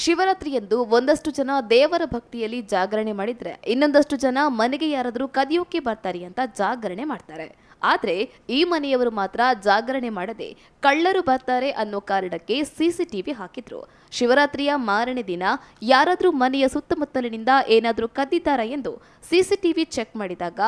ಶಿವರಾತ್ರಿಯಂದು ಒಂದಷ್ಟು ಜನ ದೇವರ ಭಕ್ತಿಯಲ್ಲಿ ಜಾಗರಣೆ ಮಾಡಿದ್ರೆ ಇನ್ನೊಂದಷ್ಟು ಜನ ಮನೆಗೆ ಯಾರಾದರೂ ಕದಿಯೋಕೆ ಬರ್ತಾರೆ ಅಂತ ಜಾಗರಣೆ ಮಾಡ್ತಾರೆ. ಆದ್ರೆ ಈ ಮನೆಯವರು ಮಾತ್ರ ಜಾಗರಣೆ ಮಾಡದೆ ಕಳ್ಳರು ಬರ್ತಾರೆ ಅನ್ನೋ ಕಾರಣಕ್ಕೆ ಸಿಸಿಟಿವಿ ಹಾಕಿದ್ರು. ಶಿವರಾತ್ರಿಯ ಮಾರನೇ ದಿನ ಯಾರಾದ್ರೂ ಮನೆಯ ಸುತ್ತಮುತ್ತಲಿನಿಂದ ಏನಾದ್ರೂ ಕದ್ದಿದ್ದಾರಾ ಎಂದು ಸಿಸಿಟಿವಿ ಚೆಕ್ ಮಾಡಿದಾಗ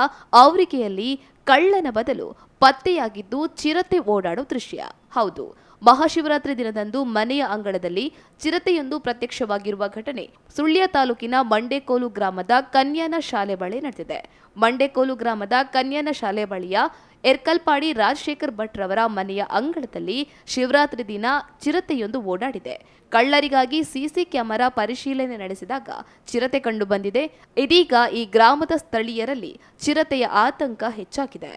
ಅವರಿಗೆಯಲ್ಲಿ ಕಳ್ಳನ ಬದಲು ಪತ್ತೆಯಾಗಿದ್ದು ಚಿರತೆ ಓಡಾಡೋ ದೃಶ್ಯ. ಹೌದು, ಮಹಾಶಿವರಾತ್ರಿ ದಿನದಂದು ಮನೆಯ ಅಂಗಳದಲ್ಲಿ ಚಿರತೆಯೊಂದು ಪ್ರತ್ಯಕ್ಷವಾಗಿರುವ ಘಟನೆ ಸುಳ್ಯ ತಾಲೂಕಿನ ಮಂಡೇಕೋಲು ಗ್ರಾಮದ ಕನ್ಯಾನ ಶಾಲೆ ಬಳಿ ನಡೆದಿದೆ. ಮಂಡೇಕೋಲು ಗ್ರಾಮದ ಕನ್ಯಾನ ಶಾಲೆ ಬಳಿಯ ಎರ್ಕಲ್ಪಾಡಿ ರಾಜಶೇಖರ್ ಭಟ್ ರವರ ಮನೆಯ ಅಂಗಳದಲ್ಲಿ ಶಿವರಾತ್ರಿ ದಿನ ಚಿರತೆಯೊಂದು ಓಡಾಡಿದೆ. ಕಳ್ಳರಿಗಾಗಿ ಸಿಸಿ ಕ್ಯಾಮೆರಾ ಪರಿಶೀಲನೆ ನಡೆಸಿದಾಗ ಚಿರತೆ ಕಂಡು ಬಂದಿದೆ. ಇದೀಗ ಈ ಗ್ರಾಮದ ಸ್ಥಳೀಯರಲ್ಲಿ ಚಿರತೆಯ ಆತಂಕ ಹೆಚ್ಚಾಗಿದೆ.